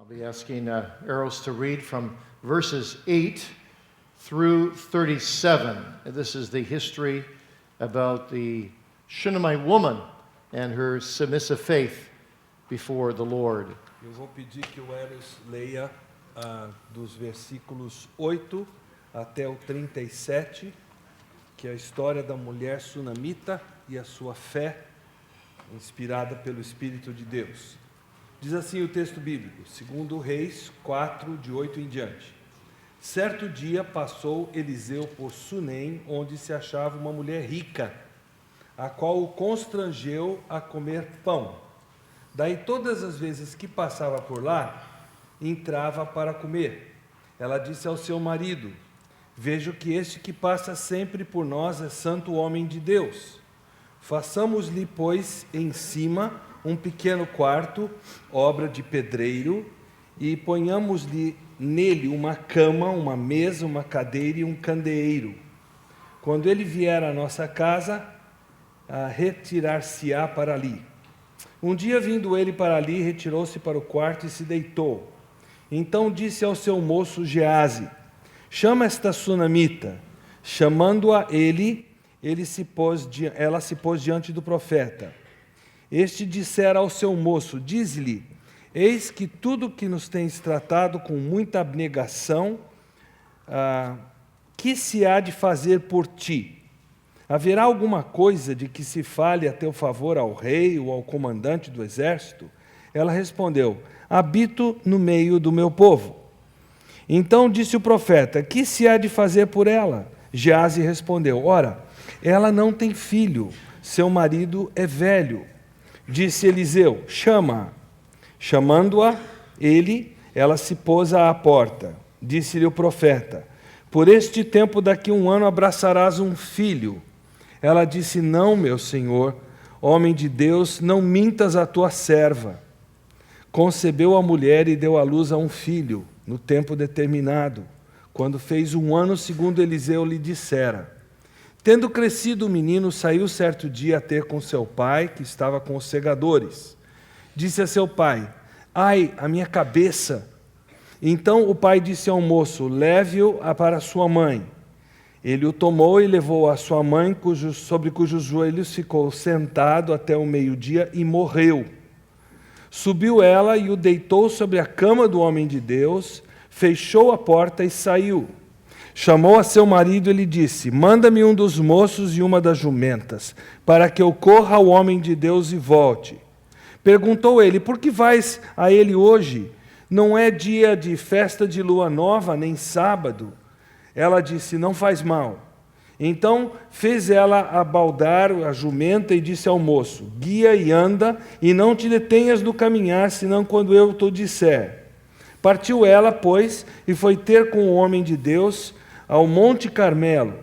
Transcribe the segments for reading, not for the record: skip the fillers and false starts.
I'll be asking Eros to read from verses 8 through 37. This is the history about the Shunammite woman and her submissive faith before the Lord. Eu vou pedir que o Eros leia dos versículos 8 até o 37, que é a história da mulher sunamita e a sua fé inspirada pelo Espírito de Deus. Diz assim o texto bíblico, 2 Reis 4, de 8 em diante. Certo dia passou Eliseu por Sunem, onde se achava uma mulher rica, a qual o constrangeu a comer pão. Daí todas as vezes que passava por lá, entrava para comer. Ela disse ao seu marido: vejo que este que passa sempre por nós é santo homem de Deus. Façamos-lhe, pois, em cima um pequeno quarto, obra de pedreiro, e ponhamos-lhe nele uma cama, uma mesa, uma cadeira e um candeeiro. Quando ele vier à nossa casa, retirar-se-á para ali. Um dia, vindo ele para ali, retirou-se para o quarto e se deitou. Então disse ao seu moço Geazi: chama esta sunamita. Chamando-a ela se pôs diante do profeta. Este dissera ao seu moço: diz-lhe, eis que tudo que nos tens tratado com muita abnegação, que se há de fazer por ti? Haverá alguma coisa de que se fale a teu favor ao rei ou ao comandante do exército? Ela respondeu: habito no meio do meu povo. Então disse o profeta: que se há de fazer por ela? Geazi respondeu: ora, ela não tem filho, seu marido é velho. Disse Eliseu: chama-a. Chamando-a, ela se pôs à porta. Disse-lhe o profeta: por este tempo daqui 1 ano abraçarás um filho. Ela disse: não, meu senhor, homem de Deus, não mintas a tua serva. Concebeu a mulher e deu à luz a um filho, no tempo determinado, quando fez 1 ano, segundo Eliseu lhe dissera. Tendo crescido o menino, saiu certo dia a ter com seu pai, que estava com os segadores. Disse a seu pai: ai, a minha cabeça! Então o pai disse ao moço: leve-o para sua mãe. Ele o tomou e levou a sua mãe, sobre cujos joelhos ficou sentado até o meio-dia e morreu. Subiu ela e o deitou sobre a cama do homem de Deus, fechou a porta e saiu. Chamou a seu marido e lhe disse: manda-me um dos moços e uma das jumentas, para que eu corra ao homem de Deus e volte. Perguntou ele: por que vais a ele hoje? Não é dia de festa de lua nova, nem sábado. Ela disse: não faz mal. Então fez ela abaldar a jumenta e disse ao moço: guia e anda, e não te detenhas no caminhar, senão quando eu te disser. Partiu ela, pois, e foi ter com o homem de Deus ao Monte Carmelo.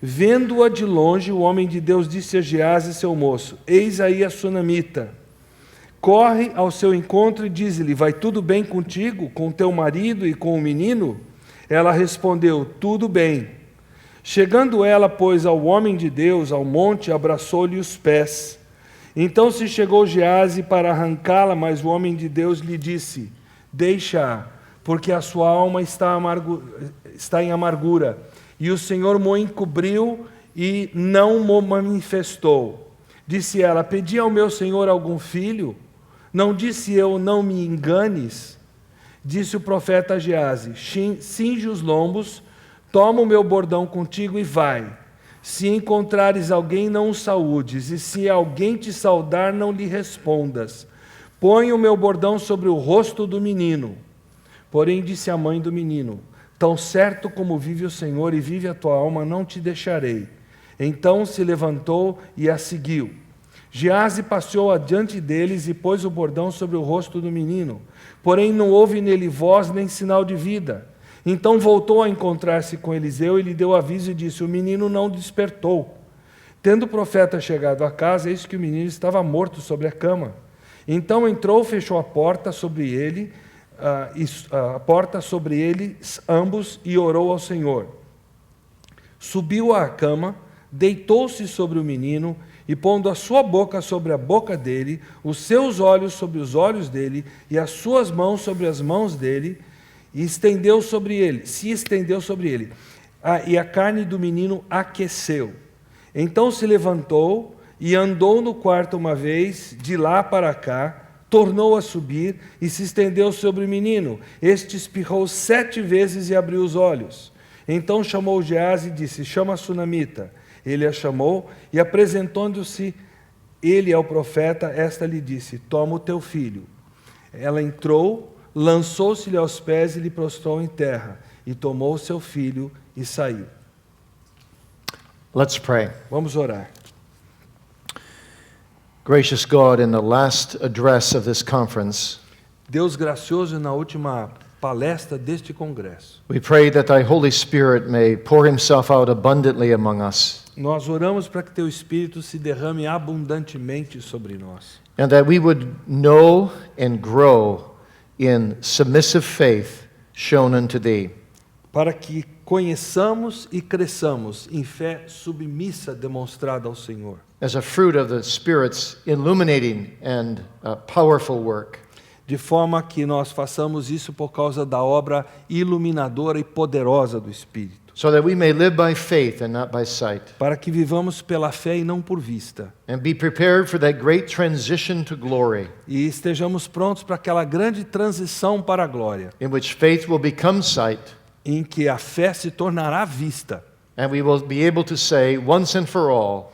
Vendo-a de longe, o homem de Deus disse a Geazi, seu moço: eis aí a sunamita. Corre ao seu encontro e diz-lhe: vai tudo bem contigo, com teu marido e com o menino? Ela respondeu: tudo bem. Chegando ela, pois, ao homem de Deus, ao monte, abraçou-lhe os pés. Então se chegou Geazi para arrancá-la, mas o homem de Deus lhe disse: deixa-a, porque a sua alma está em amargura, e o Senhor mo encobriu e não mo manifestou. Disse ela: pedi ao meu Senhor algum filho? Não disse eu: não me enganes? Disse o profeta a Geazi: cinge os lombos, toma o meu bordão contigo e vai. Se encontrares alguém, não o saúdes, e se alguém te saudar, não lhe respondas. Põe o meu bordão sobre o rosto do menino. Porém disse a mãe do menino: tão certo como vive o Senhor e vive a tua alma, não te deixarei. Então se levantou e a seguiu. Geazi passeou adiante deles e pôs o bordão sobre o rosto do menino. Porém não houve nele voz nem sinal de vida. Então voltou a encontrar-se com Eliseu e lhe deu aviso e disse: o menino não despertou. Tendo o profeta chegado a casa, eis que o menino estava morto sobre a cama. Então entrou, fechou a porta sobre ele, ambos, e orou ao Senhor. Subiu à cama, deitou-se sobre o menino E pondo a sua boca sobre a boca dele, os seus olhos sobre os olhos dele, e as suas mãos sobre as mãos dele, e se estendeu sobre ele. E a carne do menino aqueceu. Então se levantou e andou no quarto uma vez, de lá para cá, tornou a subir e se estendeu sobre o menino. Este espirrou 7 vezes e abriu os olhos. Então chamou Gease e disse: chama a sunamita. Ele a chamou e, apresentando-se ele ao profeta, esta lhe disse: toma o teu filho. Ela entrou, lançou-se-lhe aos pés e lhe prostrou em terra, e tomou o seu filho e saiu. Let's pray. Vamos orar. Gracious God, in the last address of this conference, Deus gracioso, na última palestra deste congresso, we pray that thy Holy Spirit may pour himself out abundantly among us, nós oramos para que teu Espírito se derrame abundantemente sobre nós. and that we would know and grow in submissive faith shown unto thee. Para que conheçamos e cresçamos em fé submissa demonstrada ao Senhor, As a fruit of the Spirit's illuminating and powerful work. de forma que nós façamos isso por causa da obra iluminadora e poderosa do Espírito, So that we may live by faith and not by sight, para que vivamos pela fé e não por vista, and be prepared for that great transition to glory, e estejamos prontos para aquela grande transição para a glória, in which faith will become sight, em que a fé se tornará vista, and we will be able to say once and for all,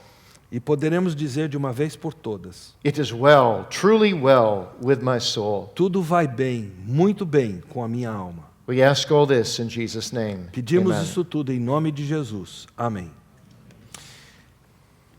e poderemos dizer de uma vez por todas: it is well, truly well with my soul. tudo vai bem, muito bem com a minha alma. We ask all this in Jesus' name. Pedimos Amen. isso tudo em nome de Jesus. Amém.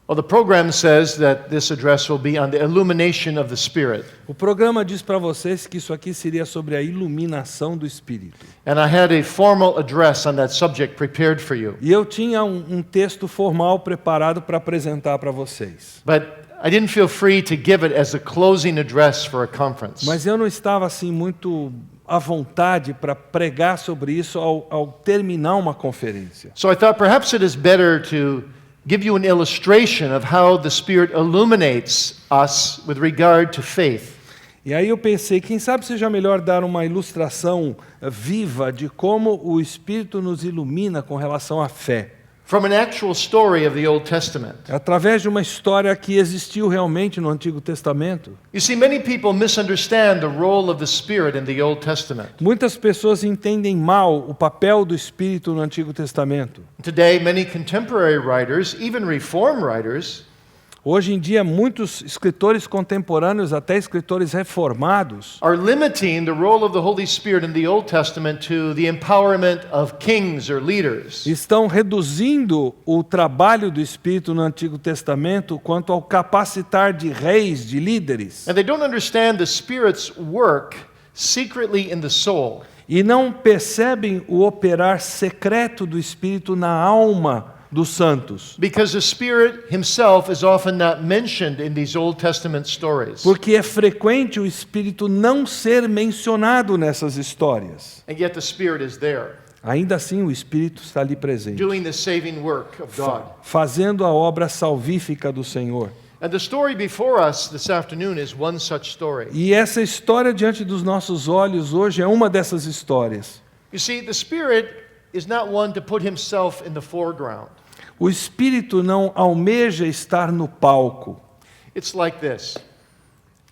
Well, the program says that this address will be on the illumination of the Spirit. O programa diz para vocês que isso aqui seria sobre a iluminação do Espírito. And I had a formal address on that subject prepared for you. E eu tinha um texto formal preparado para apresentar para vocês. But I didn't feel free to give it as a closing address for a conference. Mas eu não estava assim muito à vontade para pregar sobre isso ao terminar uma conferência. So I thought perhaps it is better to give you an illustration of how the Spirit illuminates us with regard to faith. E aí eu pensei, quem sabe seja melhor dar uma ilustração viva de como o Espírito nos ilumina com relação à fé, From an actual story of the Old Testament. através de uma história que existiu realmente no Antigo Testamento. You see, many people misunderstand the role of the Spirit in the Old Testament. Muitas pessoas entendem mal o papel do Espírito no Antigo Testamento. Today, many contemporary writers, even Reform writers, Hoje em dia, muitos escritores contemporâneos, até escritores reformados, are limiting the role of the Holy Spirit in the Old Testament to the empowerment of kings or leaders. estão reduzindo o trabalho do Espírito no Antigo Testamento quanto ao capacitar de reis, de líderes. And they don't understand the Spirit's work secretly in the soul. E não percebem o operar secreto do Espírito na alma dos santos. Because the Spirit himself is often not mentioned in these Old Testament stories. Porque é frequente o Espírito não ser mencionado nessas histórias. And yet the Spirit is there, Ainda assim, o Espírito está ali presente, doing the saving work of God. fazendo a obra salvífica do Senhor. And the story before us this afternoon is one such story. E essa história diante dos nossos olhos hoje é uma dessas histórias. You see, the Spirit is not one to put himself in the foreground. O Espírito não almeja estar no palco. It's like this.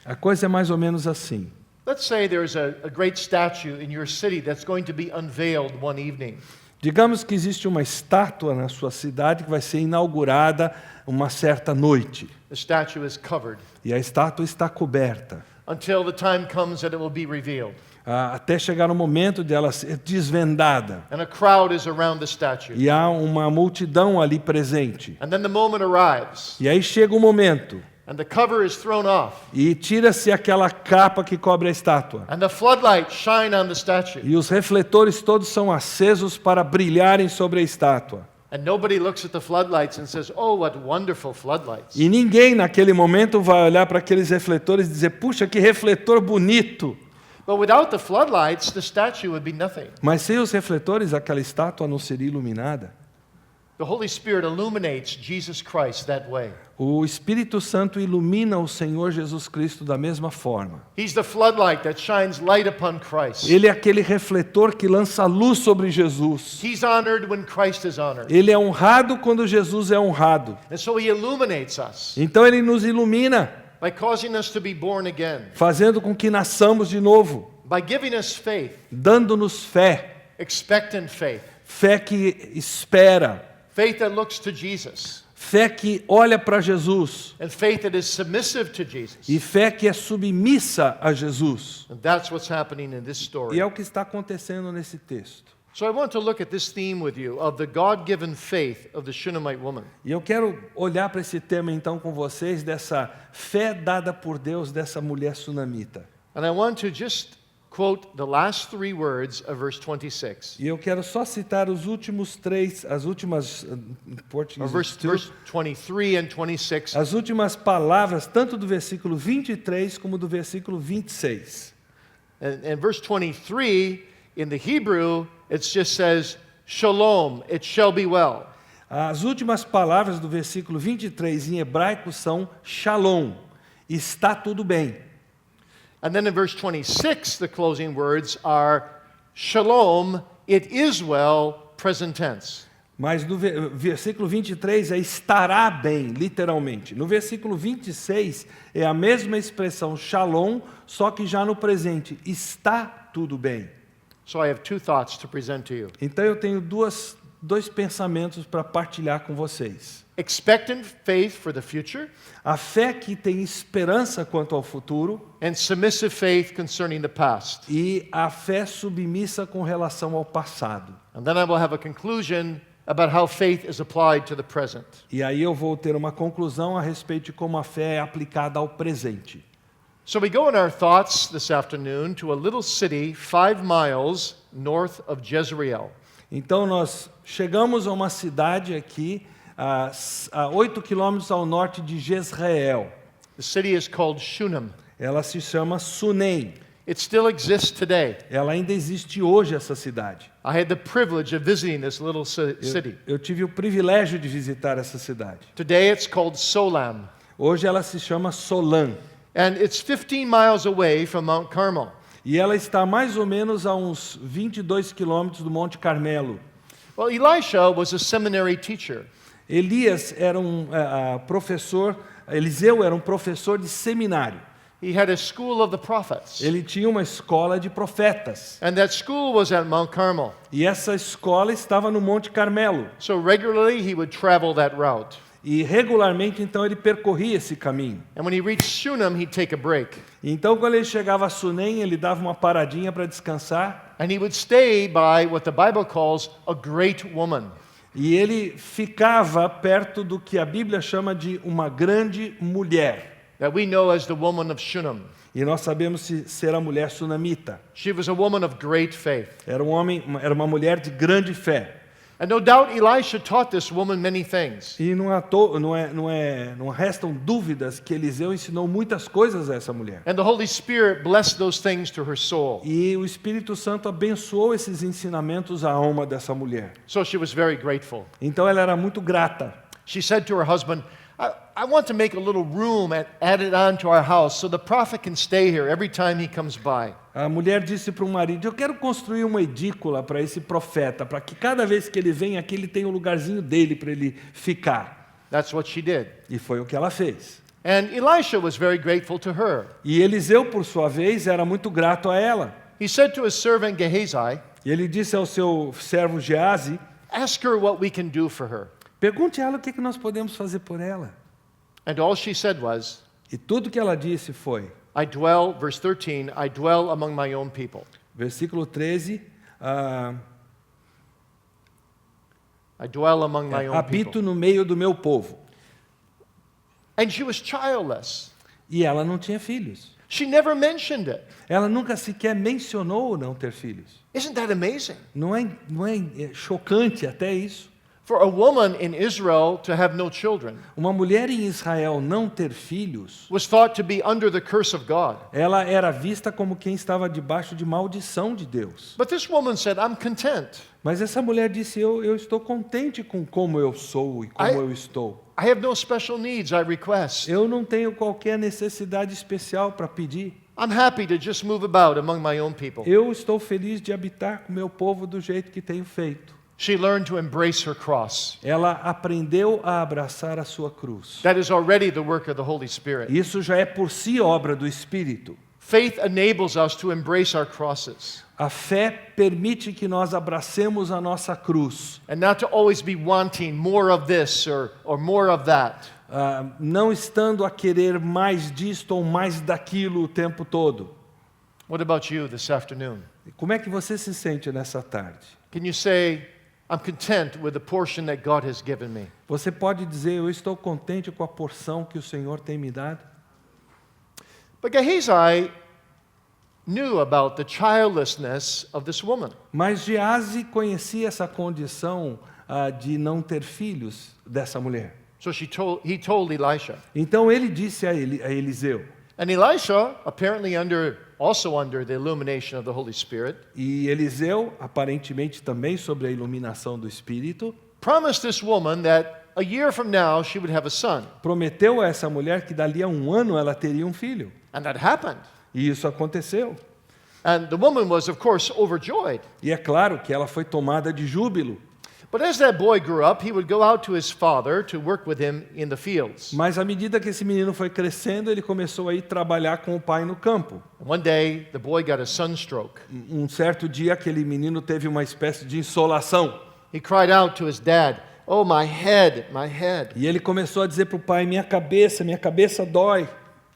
A coisa é mais ou menos assim. Let's say there's a great statue in your city that's going to be unveiled one evening. Digamos que existe uma estátua na sua cidade que vai ser inaugurada uma certa noite. The statue is covered E a estátua está coberta, until the time comes that it will be revealed. até chegar o momento de ela ser desvendada. And a crowd is around the statue. E há uma multidão ali presente. And then the moment arrives, E aí chega o momento, and the cover is thrown off, e tira-se aquela capa que cobre a estátua. and the floodlights shine on the statue. E os refletores todos são acesos para brilharem sobre a estátua. And nobody looks at the floodlights and says, "Oh, what wonderful floodlights." E ninguém naquele momento vai olhar para aqueles refletores e dizer, puxa, que refletor bonito. But without the floodlights, the statue would be nothing. Mas sem os refletores, aquela estátua não seria iluminada. The Holy Spirit illuminates Jesus Christ that way. O Espírito Santo ilumina o Senhor Jesus Cristo da mesma forma. He's the floodlight that shines light upon Christ. Ele é aquele refletor que lança luz sobre Jesus. He's honored when Christ is honored. Ele é honrado quando Jesus é honrado. And so he illuminates us Então ele nos ilumina, by causing us to be born again, fazendo com que nasçamos de novo, by giving us faith, dando-nos fé, expectant faith, fé que espera, faith that looks to Jesus, fé que olha para Jesus and faith that is submissive to Jesus. e fé que é submissa a Jesus. And that's what's happening in this E story. é o que está acontecendo nesse texto. So I want to look at this theme with you of the God-given faith of the Shunammite woman. E eu quero olhar para esse tema então com vocês, dessa fé dada por Deus dessa mulher sunamita. And I want to just quote the last three words of verse 26. E eu quero só citar os últimos três, as últimas em português, Verse 23 and 26. as últimas palavras, tanto do versículo 23 como do versículo 26. And verse 23, in the Hebrew, it just says, Shalom, it shall be well. As últimas palavras do versículo 23 em hebraico são Shalom, está tudo bem. And then in verse 26, the closing words are, Shalom, it is well, present tense. Mas no versículo 23 é estará bem, literalmente. No versículo 26 é a mesma expressão Shalom, só que já no presente, está tudo bem. So I have two thoughts to present to you. Então eu tenho dois pensamentos para partilhar com vocês. Expectant faith for the future, A fé que tem esperança quanto ao futuro and submissive faith concerning the past. e a fé submissa com relação ao passado. And then I will have a conclusion about how faith is applied to the present. E aí eu vou ter uma conclusão a respeito de como a fé é aplicada ao presente. So we go in our thoughts this afternoon to a little city 5 miles north of Jezreel. Então nós chegamos a uma cidade aqui a 8 quilômetros ao norte de Jezreel. The city is called Shunem. Ela se chama Sunem. It still exists today. Ela ainda existe hoje, essa cidade. I had the privilege of visiting this little city. Eu tive o privilégio de visitar essa cidade. Today it's called Solam. Hoje ela se chama Solam. And it's 15 miles away from Mount Carmel. E ela está mais ou menos a uns 22 quilômetros do Monte Carmelo. Well, Elisha was a seminary teacher. Elias era professor, Eliseu era um professor de seminário. He had a school of the prophets. Ele tinha uma escola de profetas. And that school was at Mount Carmel. E essa escola estava no Monte Carmelo. So regularly he would travel that route. E regularmente, então, ele percorria esse caminho. And when he reached Shunem, he'd take a break. Então, quando ele chegava a Sunem, ele dava uma paradinha para descansar. And he would stay by what the Bible calls a great woman. E ele ficava perto do que a Bíblia chama de uma grande mulher. That we know as the woman of Shunem. E nós sabemos ser a mulher sunamita. She was a woman of great faith. Era uma mulher de grande fé. And no doubt Elisha taught this woman many things. E não restam dúvidas que Eliseu ensinou muitas coisas a essa mulher. And the Holy Spirit blessed those things to her soul. E o Espírito Santo abençoou esses ensinamentos à alma dessa mulher. So she was very grateful. Então ela era muito grata. She said to her husband, I want to make a little room added on to our house so the prophet can stay here every time he comes by. A mulher disse para o marido: eu quero construir uma edícula para esse profeta, para que cada vez que ele vem aqui ele tenha um lugarzinho dele para ele ficar. That's what she did. E foi o que ela fez. And Elisha was very grateful to her. E Eliseu, por sua vez, era muito grato a ela. He said to his servant Gehazi, E ele disse ao seu servo Geazi: ask her what we can do for her. pergunte a ela o que nós podemos fazer por ela. And all she said was, E tudo que ela disse foi, verse 13, I dwell among my own people. versículo 13, I dwell among my own habito people. no meio do meu povo. And she was childless. E ela não tinha filhos. She never mentioned it. Ela nunca sequer mencionou não ter filhos. Isn't that amazing? Não é chocante até isso? For a woman in Israel to have no children Uma mulher em Israel não ter filhos, was thought to be under the curse of God. ela era vista como quem estava debaixo de maldição de Deus. But this woman said, I'm content. Mas essa mulher disse, eu estou contente com como eu sou e como eu estou. I have no special needs I request. Eu não tenho qualquer necessidade especial para pedir. I'm happy to just move about among my own people. Eu estou feliz de habitar com o meu povo do jeito que tenho feito. She learned to embrace her cross. Ela aprendeu a abraçar a sua cruz. That is already the work of the Holy Spirit. Isso já é por si obra do Espírito. Faith enables us to embrace our crosses A fé permite que nós abracemos a nossa cruz. and not to always be wanting more of this or more of that. Não estando a querer mais disto ou mais daquilo o tempo todo. What about you this afternoon? Como é que você se sente nessa tarde? Can you say, I'm content with the portion that God has given me? Você pode dizer, eu estou contente com a porção que o Senhor tem me dado? But Gehazi knew about the childlessness of this woman. Mas Geazi conhecia essa condição de não ter filhos dessa mulher. So he told Elisha. Então ele disse a Eliseu, And Elisha, apparently also under the illumination of the Holy Spirit, e Eliseu, aparentemente também sobre a iluminação do Espírito, promised this woman that a year from now she would have a son. prometeu a essa mulher que dali a 1 ano ela teria um filho. And that happened. E isso aconteceu. And the woman was, of course, overjoyed. E é claro que ela foi tomada de júbilo. But as that boy grew up, he would go out to his father to work with him in the fields. Mas à medida que esse menino foi crescendo, ele começou a ir trabalhar com o pai no campo. And one day, the boy got a sunstroke. Um certo dia, aquele menino teve uma espécie de insolação. He cried out to his dad, "Oh, my head, my head." E ele começou a dizer para o pai, minha cabeça dói.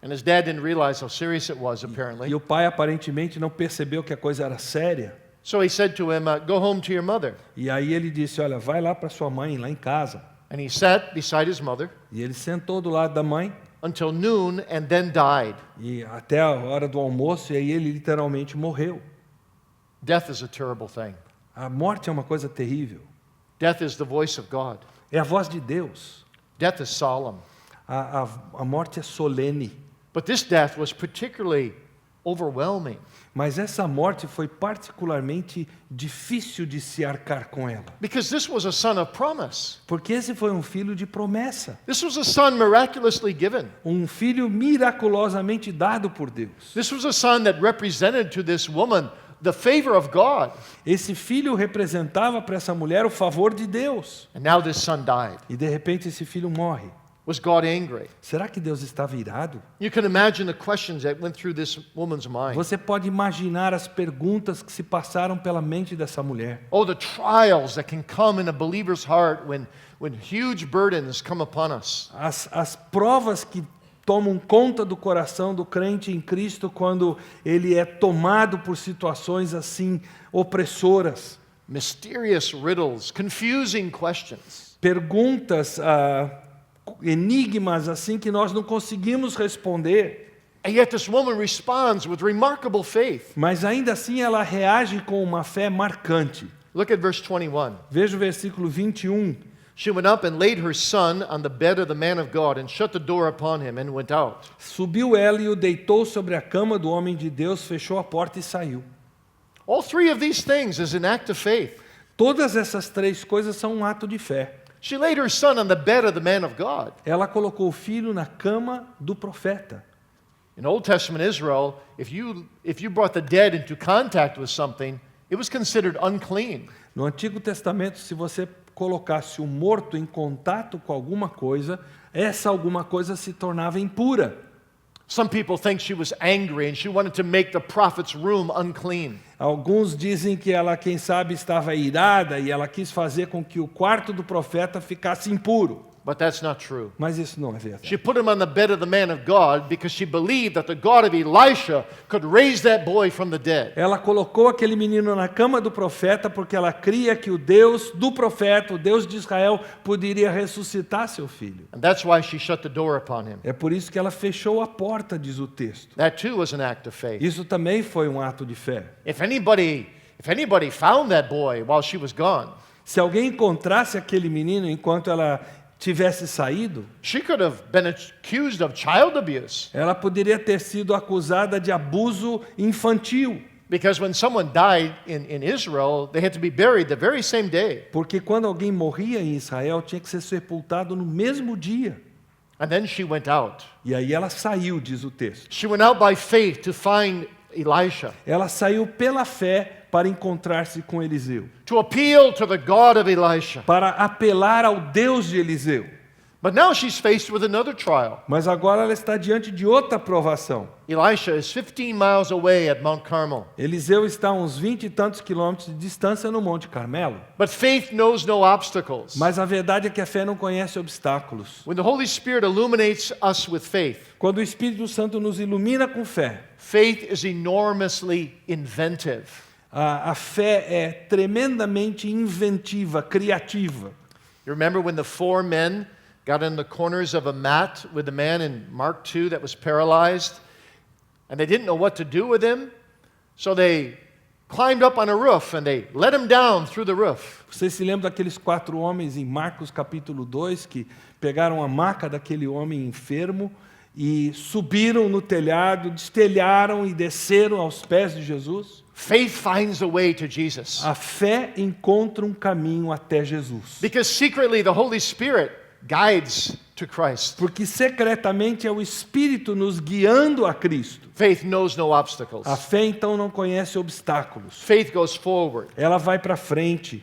And his dad didn't realize how serious it was, apparently. E o pai aparentemente não percebeu que a coisa era séria. So he said to him, "Go home to your mother." E aí ele disse, olha, vai lá para sua mãe, lá em casa. And he sat beside his mother E ele sentou do lado da mãe, until noon and then died. e até a hora do almoço, e aí ele literalmente morreu. Death is a terrible thing. A morte é uma coisa terrível. Death is the voice of God. É a voz de Deus. Death is solemn. A morte é solene. But this death was particularly overwhelming. Mas essa morte foi particularmente difícil de se arcar com ela. Because this was a son of promise. Porque esse foi um filho de promessa. This was a son miraculously given. Um filho miraculosamente dado por Deus. This was a son that represented to this woman the favor of God. Esse filho representava para essa mulher o favor de Deus. And now this son died. E de repente esse filho morre. Was God angry? Será que Deus estava irado? You can imagine the questions that went through this woman's mind. Você pode imaginar as perguntas que se passaram pela mente dessa mulher. Oh, the trials that can come in a believer's heart when huge burdens come upon us. As provas que tomam conta do coração do crente em Cristo quando ele é tomado por situações assim opressoras. Mysterious riddles, confusing questions. Perguntas, enigmas assim que nós não conseguimos responder. And yet this woman responds with remarkable faith. Mas ainda assim ela reage com uma fé marcante. Look at verse 21. Veja o versículo 21. She went up and laid her son on the bed of the man of God and shut the door upon him and went out. Subiu ela e o deitou sobre a cama do homem de Deus, fechou a porta e saiu. All three of these things is an act of faith. Todas essas três coisas são um ato de fé. She laid her son on the bed of the man of God. Ela colocou o filho na cama do profeta. In Old Testament Israel, if you brought the dead into contact with something, it was considered unclean. No Antigo Testamento, se você colocasse o morto em contato com alguma coisa, essa alguma coisa se tornava impura. Some people think she was angry and she wanted to make the prophet's room unclean. Alguns dizem que ela, quem sabe, estava irada e ela quis fazer com que o quarto do profeta ficasse impuro. But that's not true. Mas isso não é verdade. She put him on the bed of the man of God because she believed that the God of Elisha could raise that boy from the dead. Ela colocou aquele menino na cama do profeta porque ela cria que o Deus do profeta, o Deus de Israel, poderia ressuscitar seu filho. And that's why she shut the door upon him. É por isso que ela fechou a porta, diz o texto. That too was an act of faith. Isso também foi um ato de fé. If anybody found that boy while she was gone, Se alguém encontrasse aquele menino enquanto ela tivesse saído, she could have been accused of child abuse. ela poderia ter sido acusada de abuso infantil. Because when someone died in Israel, they had to be buried the very same day. Porque quando alguém morria em Israel, tinha que ser sepultado no mesmo dia. And then she went out. E aí ela saiu, diz o texto. She went out by faith to find Elisha, Ela saiu pela fé para encontrar-se com Eliseu, to appeal to the God of Elisha. para apelar ao Deus de Eliseu. But now she's faced with another trial. Mas agora ela está diante de outra provação. Elisha is 15 miles away at Mount Carmel. Eliseu está a uns 20 e tantos quilômetros de distância no Monte Carmelo. But faith knows no obstacles. Mas a verdade é que a fé não conhece obstáculos. When the Holy Spirit illuminates us with faith, Quando o Espírito Santo nos ilumina com fé, faith is enormously inventive. a fé é tremendamente inventiva, criativa. You remember when the 4 men got in the corners of a mat with the man in Mark 2 that was paralyzed, and they didn't know what to do with him, so they climbed up on a roof and they let him down through the roof. Vocês se lembram daqueles 4 homens em Marcos capítulo 2 que pegaram a maca daquele homem enfermo e subiram no telhado, destelharam e desceram aos pés de Jesus? Faith finds a way to Jesus. A fé encontra um caminho até Jesus. Because secretly the Holy Spirit guides to Christ. Porque secretamente é o Espírito nos guiando a Cristo. Faith knows no obstacles. A fé então não conhece obstáculos. Faith goes forward. Ela vai para frente.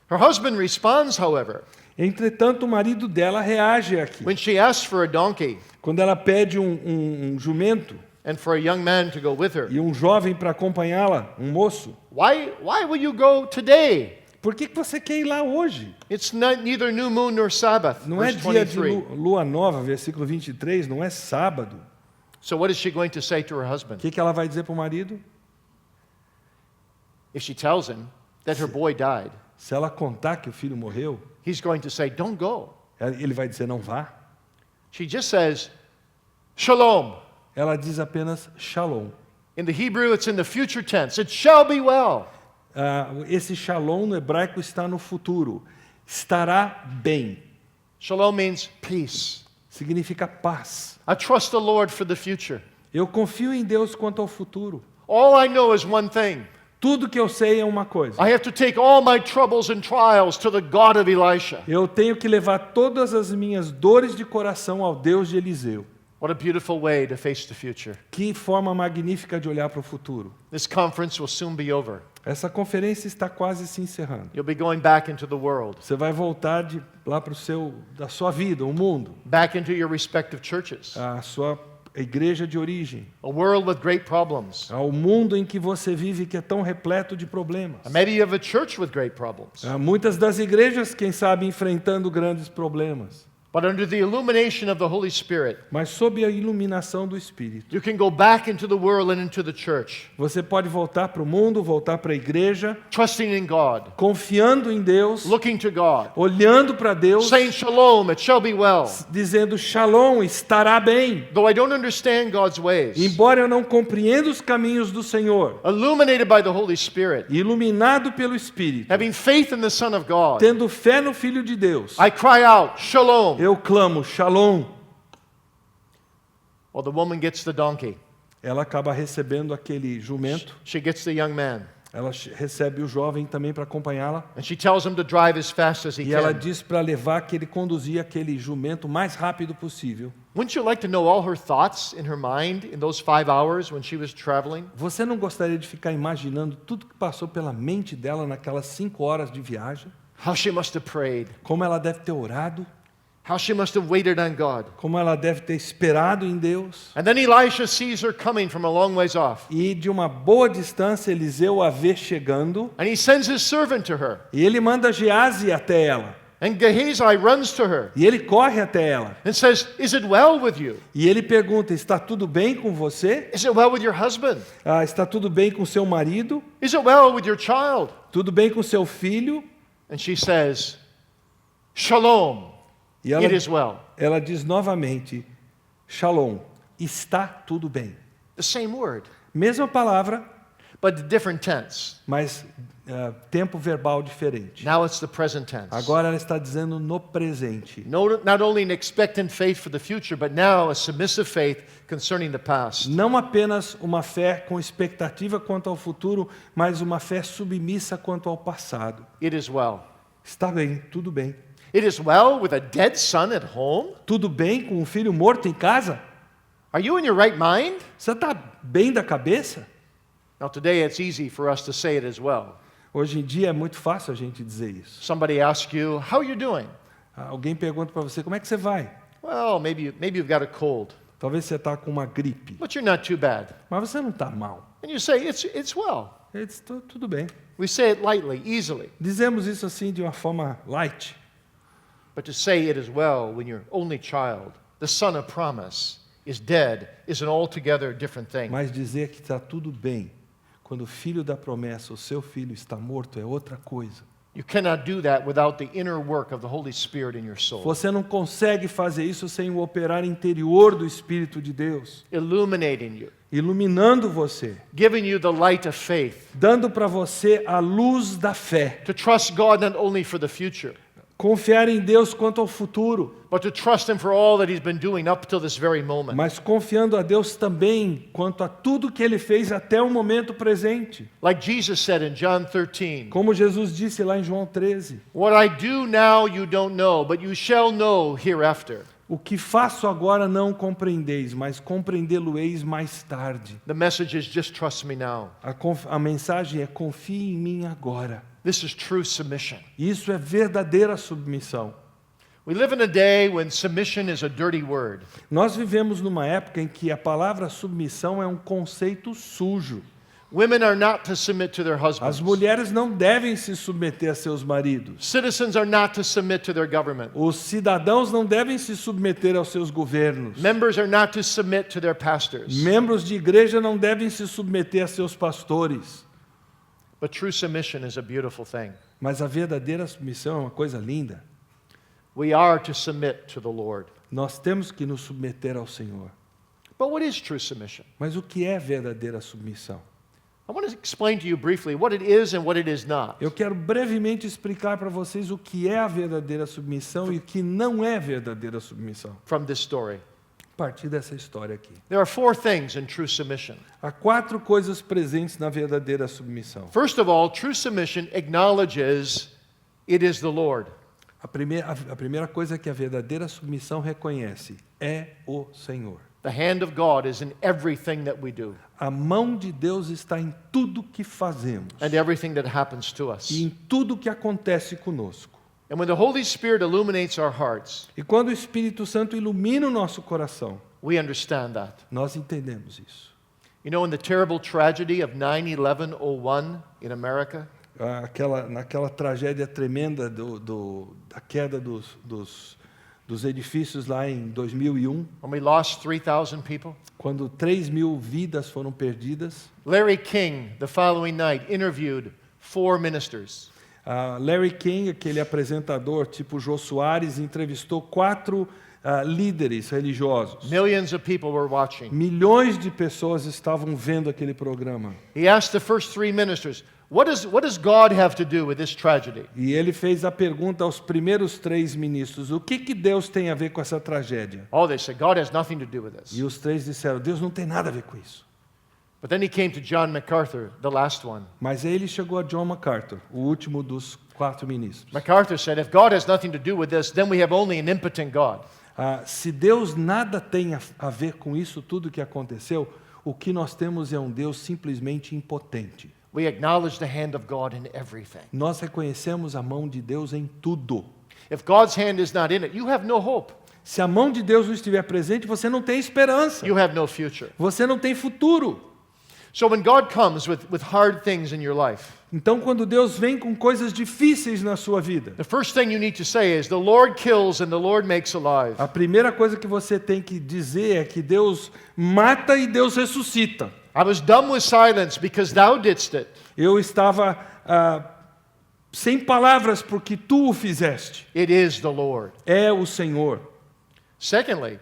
Her husband responds, however, Entretanto, o marido dela reage aqui. when she asks for a donkey Quando ela pede um jumento and for a young man to go with her. e um jovem para acompanhá-la, um moço, Why will you go today? por que você quer ir lá hoje? It's neither new moon nor Sabbath. Não é Verse dia de 23. lua nova, versículo 23, não é sábado. So what is she going to say to her O husband? que ela vai dizer para o marido? If she tells him that her boy died, Se ela contar que o filho morreu, he's going to say, don't go. ele vai dizer não vá. She just says, Shalom. Ela diz apenas shalom. In the Hebrew, it's in the future tense. It shall be well. Esse shalom no hebraico está no futuro. Estará bem. Shalom means peace. Significa paz. I trust the Lord for the future. Eu confio em Deus quanto ao futuro. All I know is one thing. Tudo que eu sei é uma coisa. I have to take all my troubles and trials to the God of Elisha. Eu tenho que levar todas as minhas dores de coração ao Deus de Eliseu. What a beautiful way to face the future. Que forma magnífica de olhar para o futuro. This conference will soon be over. Essa conferência está quase se encerrando. You'll be going back into the world, Você vai voltar lá para da sua vida, o mundo, back into your respective churches, a sua igreja de origem, a world with great problems. ao mundo em que você vive que é tão repleto de problemas. Maybe you have a church with great problems. Há muitas das igrejas, quem sabe, enfrentando grandes problemas. But under the illumination of the Holy Spirit, Mas sob a iluminação do Espírito, you can go back into the world and into the church, você pode voltar para o mundo, voltar para a igreja, trusting in God, confiando em Deus, looking to God, olhando para Deus, saying shalom, it shall be well. dizendo shalom, estará bem. Though I don't understand God's ways, Embora eu não compreenda os caminhos do Senhor, illuminated by the Holy Spirit, iluminado pelo Espírito, having faith in the Son of God, tendo fé no Filho de Deus, I cry out, shalom. eu clamo shalom. Well, the woman gets the donkey. Ela acaba recebendo aquele jumento, She gets the young man. ela recebe o jovem também para acompanhá-la, And she tells him to drive as fast as he e ela can. diz para levar que ele conduzia aquele jumento o mais rápido possível. Wouldn't you like to know all her thoughts in her mind in those 5 hours when she was traveling? Você não gostaria de ficar imaginando tudo que passou pela mente dela naquelas 5 horas de viagem? How she must have prayed. Como ela deve ter orado, How she must have waited on God. como ela deve ter esperado em Deus. And then Elisha sees her coming from a long ways off. E de uma boa distância Eliseu a vê chegando, And he sends his servant to her. e ele manda Geazi até ela. And Gehazi runs to her E ele corre até ela. and says, Is it well with you? E ele pergunta: está tudo bem com você? Is it well with your husband? Está tudo bem com seu marido? Is it well with your child? Tudo bem com seu filho? And she says, Shalom, E it is well. ela diz novamente: Shalom, está tudo bem. The same word. Mesma palavra, but the different tense. mas tempo verbal diferente. Now it's the present tense. Agora ela está dizendo no presente. Not only an expectant faith for the future, but now a submissive faith concerning the past. Não apenas uma fé com expectativa quanto ao futuro, mas uma fé submissa quanto ao passado. It is well. Está bem, tudo bem. It is well with a dead son at home? Tudo bem com um filho morto em casa? Are you in your right mind? Você está bem da cabeça? Now today it's easy for us to say it as well. Hoje em dia é muito fácil a gente dizer isso. Somebody asks you, how are you doing? Alguém pergunta para você, como é que você vai? Well, maybe you've got a cold, Talvez você está com uma gripe, but you're not too bad. mas você não está mal. And you say, it's well. Ele diz, tudo bem. We say it lightly, easily. Dizemos isso assim de uma forma light. But to say it is well when your only child, the son of promise, is dead is an altogether different thing. Mas dizer que está tudo bem, quando o filho da promessa, o seu filho, está morto, é outra coisa. You cannot do that without the inner work of the Holy Spirit in your soul, Você não consegue fazer isso sem o operar interior do Espírito de Deus, illuminating you, iluminando você, giving you the light of faith, dando para você a luz da fé. to trust God not only for the future, Confiar em Deus quanto ao futuro, but to trust Him for all that He's been doing up till this very moment. mas confiando a Deus também quanto a tudo que Ele fez até o momento presente. Like Jesus said in John 13, Como Jesus disse lá em João 13, what I do now you don't know, but you shall know hereafter. o que faço agora não compreendeis, mas compreendê-lo-eis mais tarde. The message is just trust me now. A mensagem é confie em mim agora. This is true submission. Isso é verdadeira submissão. We live in a day when submission is a dirty word. Nós vivemos numa época em que a palavra submissão é um conceito sujo. Women are not to submit to their As husbands. mulheres não devem se submeter a seus maridos. Citizens are not to submit to their government. Os cidadãos não devem se submeter aos seus governos. Members are not to submit to their pastors. Membros de igreja não devem se submeter a seus pastores. But true submission is a beautiful thing. Mas a verdadeira submissão é uma coisa linda. We are to submit to the Lord. Nós temos que nos submeter ao Senhor. But what is true submission? Mas o que é verdadeira submissão? I want to explain to you briefly what it is and what it is not. Eu quero brevemente explicar para vocês o que é a verdadeira submissão e o que não é verdadeira submissão. From this story. A partir dessa história aqui. There are four things in true submission. Há 4 coisas presentes na verdadeira submissão. First of all, true submission acknowledges it is the Lord. A primeira coisa que a verdadeira submissão reconhece é o Senhor. The hand of God is in everything that we do A mão de Deus está em tudo que fazemos and everything that happens to us. e em tudo que acontece conosco. And when the Holy Spirit illuminates our hearts, E quando o Espírito Santo ilumina o nosso coração, we understand that. nós entendemos isso. You know, in the terrible tragedy of 9/11/01 in America, Naquela tragédia tremenda da queda dos edifícios lá em 2001, when we lost 3,000 people, quando 3.000 vidas foram perdidas, Larry King, the following night, interviewed 4 ministers. Larry King, aquele apresentador tipo Jô Soares, entrevistou 4 líderes religiosos. Millions of people were watching. Milhões de pessoas estavam vendo aquele programa. He asked the first 3 ministers, what does God have to do with this tragedy? E ele fez a pergunta aos primeiros 3 ministros: o que Deus tem a ver com essa tragédia? Oh, they said, God has nothing to do with this. E os 3 disseram: Deus não tem nada a ver com isso. But then he came to John MacArthur, the last one. Mas aí ele chegou a John MacArthur, o último dos 4 ministros. MacArthur said, if God has nothing to do with this, then we have only an impotent God. Se Deus nada tem a ver com isso tudo que aconteceu, o que nós temos é um Deus simplesmente impotente. We acknowledge the hand of God in everything. Nós reconhecemos a mão de Deus em tudo. If God's hand is not in it, you have no hope. Se a mão de Deus não estiver presente, você não tem esperança. You have no future. Você não tem futuro. So when God comes with hard things in your life, Então, quando Deus vem com coisas difíceis na sua vida, the first thing you need to say is, the Lord kills and the Lord makes alive. a primeira coisa que você tem que dizer é que Deus mata e Deus ressuscita. I was dumb with silence because thou didst it. Eu estava sem palavras porque tu o fizeste. It is the Lord. É o Senhor. Secondly,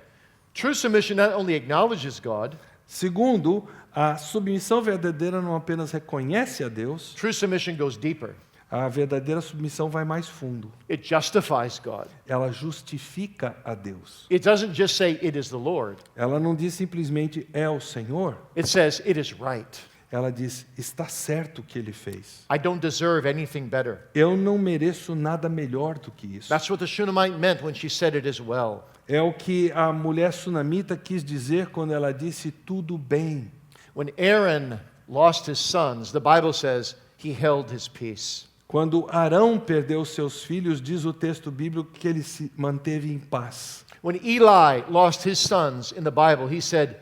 true submission not only acknowledges God, Segundo, A submissão verdadeira não apenas reconhece a Deus, True submission goes deeper. a verdadeira submissão vai mais fundo. It justifies God. Ela justifica a Deus. It doesn't just say it is the Lord. Ela não diz simplesmente é o Senhor. It says it is right. Ela diz, está certo o que ele fez. I don't deserve anything better. Eu não mereço nada melhor do que isso. That's what the Shunammite meant when she said it is well. É o que a mulher sunamita quis dizer quando ela disse tudo bem. When Aaron lost his sons, the Bible says he held his peace. Quando Arão perdeu seus filhos, diz o texto bíblico que ele se manteve em paz. When Eli lost his sons in the Bible, he said,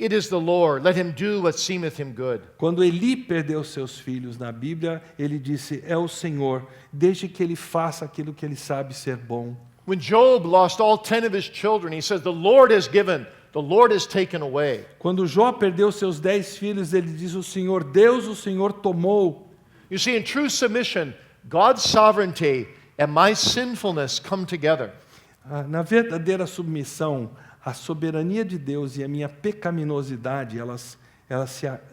"It is the Lord, let him do what seemeth him good." Quando Eli perdeu seus filhos na Bíblia, ele disse, é o Senhor, deixe que ele faça aquilo que ele sabe ser bom. When Job lost all 10 of his children, he says, "The Lord has given, the Lord has taken away." Quando Jó perdeu seus 10 filhos, ele diz, o Senhor Deus, o Senhor tomou. You see, in true submission, God's sovereignty and my sinfulness come together. Na verdadeira submissão, a soberania de Deus e a minha pecaminosidade, elas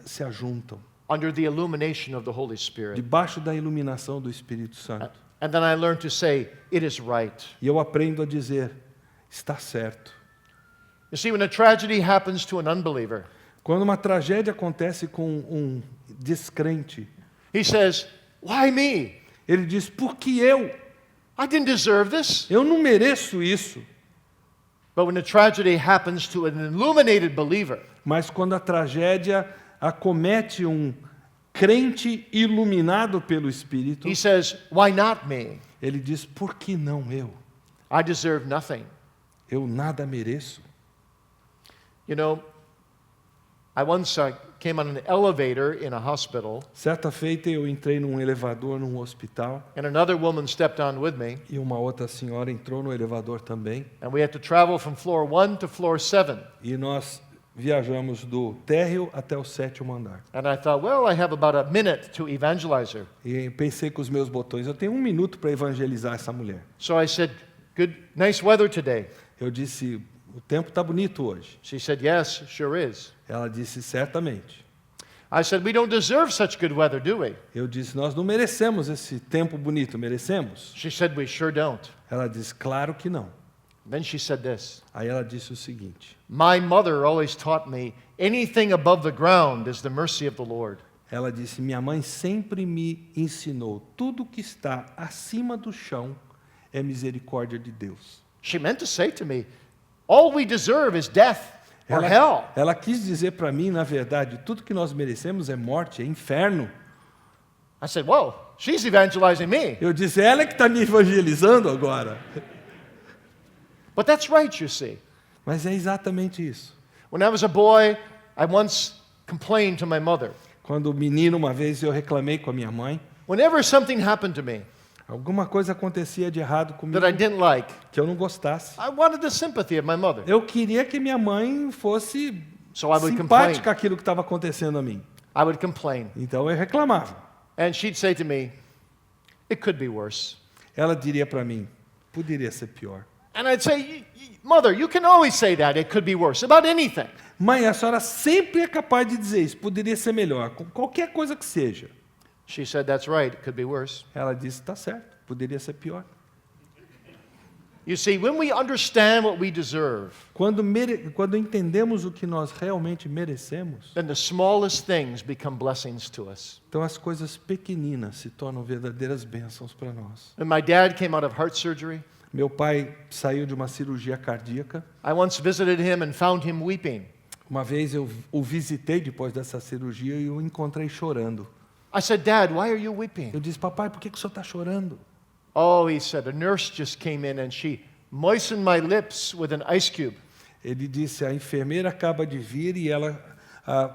se ajuntam. Under the illumination of the Holy Spirit. Debaixo da iluminação do Espírito Santo. And then I learn to say, it is right. E eu aprendo a dizer, está certo. You see, when a tragedy happens to an unbeliever, Quando uma tragédia acontece com um descrente, he says, "Why me? ele diz, por que eu? I didn't deserve this." Eu não mereço isso. But when a tragedy happens to an illuminated believer, Mas quando a tragédia acomete um crente iluminado pelo Espírito, he says, "Why not me? ele diz, por que não eu? I deserve nothing." Eu nada mereço. You know, I once came on an elevator in a hospital, Certa feita eu entrei num elevador num hospital and another woman stepped on with me, e uma outra senhora entrou no elevador também and we had to travel from floor 1 to floor 7. e nós viajamos do térreo até o 7º andar. And I thought, well, I have about a minute to evangelize her. E pensei com os meus botões, eu tenho 1 minuto para evangelizar essa mulher. So I said, "Good, nice weather today." Eu disse, o tempo está bonito hoje. She said, "Yes, sure is." Ela disse, certamente. I said, "We don't deserve such good weather, do we?" Eu disse, nós não merecemos esse tempo bonito, merecemos? She said, "We sure don't." Ela disse, claro que não. Then she said this, Aí ela disse o seguinte, "My mother always taught me, anything above the ground is the mercy of the Lord." ela disse, minha mãe sempre me ensinou, tudo que está acima do chão é misericórdia de Deus. She meant to say to me, all we deserve is death or hell. Ela quis dizer para mim, na verdade, tudo que nós merecemos é morte, é inferno. I said, whoa, she's evangelizing me. Eu disse, ela é que está me evangelizando agora. But that's right, you see. Mas é exatamente isso. When I was a boy, I once complained to my mother. Quando menino, uma vez eu reclamei com a minha mãe, Whenever something happened to me alguma coisa acontecia de errado comigo that I didn't like, que eu não gostasse. I wanted the sympathy of my mother. Eu queria que minha mãe fosse So I would complain. simpática àquilo que estava acontecendo a mim. I would complain. Então eu reclamava. And she'd say to me, it could be worse. Ela diria para mim, poderia ser pior. And I'd say, Mother, you can always say that. It could be worse. About anything. Mãe, a senhora sempre é capaz de dizer isso, poderia ser melhor, com qualquer coisa que seja. She said, that's right. It could be worse. Ela disse, está certo, poderia ser pior. You see, when we understand what we deserve, Quando entendemos o que nós realmente merecemos, then the smallest things become blessings to us. então as coisas pequeninas se tornam verdadeiras bênçãos para nós. When my dad came out of heart surgery, Meu pai saiu de uma cirurgia cardíaca. I once visited him and found him weeping. Uma vez eu o visitei depois dessa cirurgia e o encontrei chorando. I said, Dad, why are you weeping? Eu disse, papai, por que o senhor está chorando? Oh, he said, a nurse just came in and she moistened my lips with an ice cube. Ele disse, a enfermeira acaba de vir e ela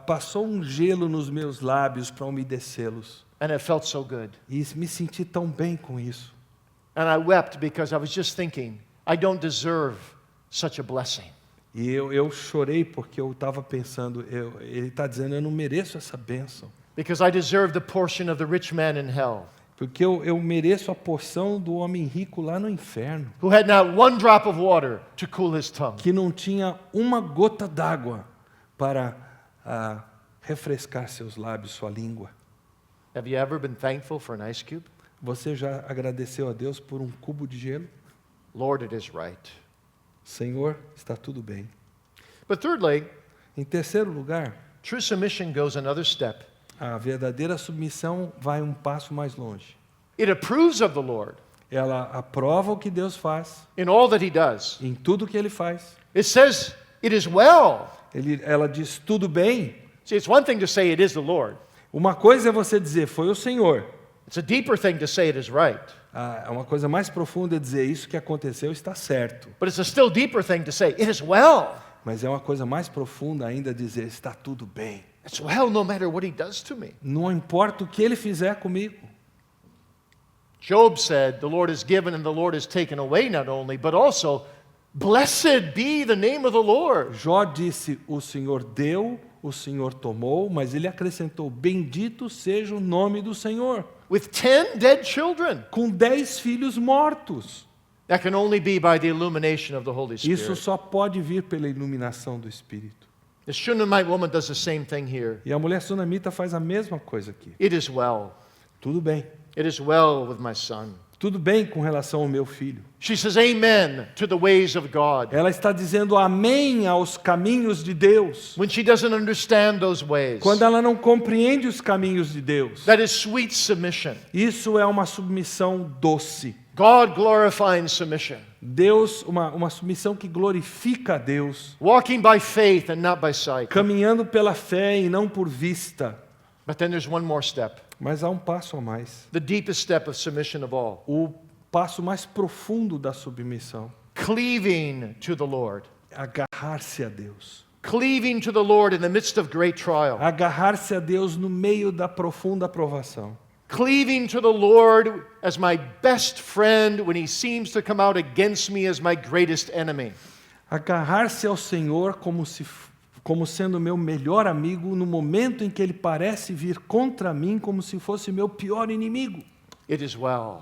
passou um gelo nos meus lábios para umedecê-los. And it felt so good. E me senti tão bem com isso. And I wept because I was just thinking, I don't deserve such a blessing. E eu chorei porque eu estava pensando, ele está dizendo, eu não mereço essa bênção. Because I deserve the portion of the rich man in hell, Porque eu mereço a porção do homem rico lá no inferno, who had not one drop of water to cool his tongue. que não tinha uma gota d'água para refrescar seus lábios, sua língua. Have you ever been thankful for an ice cube? Você já agradeceu a Deus por um cubo de gelo? Lord, it is right. Senhor, está tudo bem. But thirdly, Em terceiro lugar, true submission goes another step. a verdadeira submissão vai um passo mais longe. It approves of the Lord Ela aprova o que Deus faz, in all that he does. em tudo que Ele faz. It says, it is well. Ela diz tudo bem. See, it's one thing to say it is the Lord. Uma coisa é você dizer, foi o Senhor. It's a deeper thing to say it is right. Uma coisa mais profunda é dizer, isso que aconteceu está certo. But it's a still deeper thing to say it is well. Mas é uma coisa mais profunda ainda dizer, está tudo bem. It's well no matter what he does to me. Não importa o que Ele fizer comigo. Job said, the Lord has given and the Lord has taken away not only, but also, blessed be the name of the Lord. Jó disse, o Senhor deu, o Senhor tomou, mas ele acrescentou, bendito seja o nome do Senhor. With 10 dead children. Com 10 filhos mortos. That can only be by the illumination of the Holy Isso Spirit. só pode vir pela iluminação do Espírito. The Shunammite woman does the same thing here. E a mulher sunamita faz a mesma coisa aqui. It is well. Tudo bem. It is well with my son. Tudo bem com relação ao meu filho. She says amen to the ways of God. Ela está dizendo amém aos caminhos de Deus. When she doesn't understand those ways, Quando ela não compreende os caminhos de Deus. that is sweet submission. Isso é uma submissão doce. God glorifying submission. Deus, uma submissão que glorifica a Deus. Walking by faith and not by sight. Caminhando pela fé e não por vista. But then there's one more step. Mas há um passo a mais. The deepest step of submission of all. O passo mais profundo da submissão. Cleaving to the Lord. Agarrar-se a Deus. Cleaving to the Lord in the midst of great trial. Agarrar-se a Deus no meio da profunda provação. Cleaving to the Lord as my best friend when he seems to come out against me as my greatest enemy. Agarrar-se ao Senhor como sendo meu melhor amigo no momento em que ele parece vir contra mim como se fosse meu pior inimigo. It is well.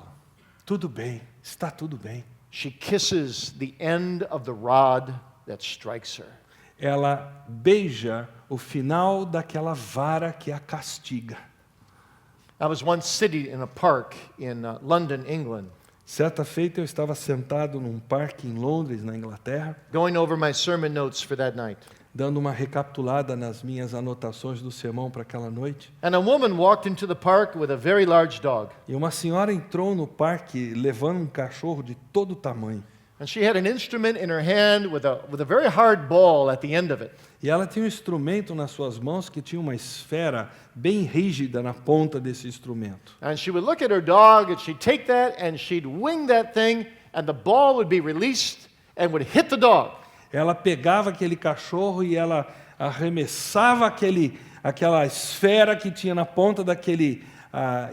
Tudo bem, está tudo bem. She kisses the end of the rod that strikes her. Ela beija o final daquela vara que a castiga. I was once sitting in a park in London, England, Certa feita eu estava sentado num parque em Londres, na Inglaterra, going over my sermon notes for that night. dando uma recapitulada nas minhas anotações do sermão para aquela noite. And a woman walked into the park with a very large dog. E uma senhora entrou no parque levando um cachorro de todo tamanho. And she had an instrument in her hand with a very hard ball at the end of it. E ela tinha um instrumento nas suas mãos que tinha uma esfera bem rígida na ponta desse instrumento. And she would look at her dog and she'd take that and she'd wing that thing and the ball would be released and would hit the dog. Ela pegava aquele cachorro e ela arremessava aquela esfera que tinha na ponta daquele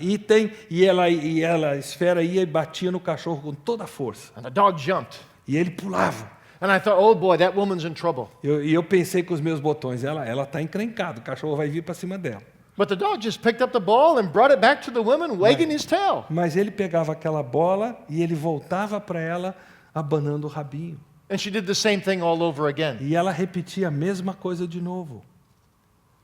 item e a esfera ia e batia no cachorro com toda a força. And the dog jumped. E ele pulava. And I thought, oh boy, that woman's in trouble. E eu pensei com os meus botões, ela está encrencada, o cachorro vai vir para cima dela. But the dog just picked up the ball and brought it back to the woman, wagging his tail. Mas ele pegava aquela bola e ele voltava para ela abanando o rabinho. And she did the same thing all over again. E ela repetia a mesma coisa de novo.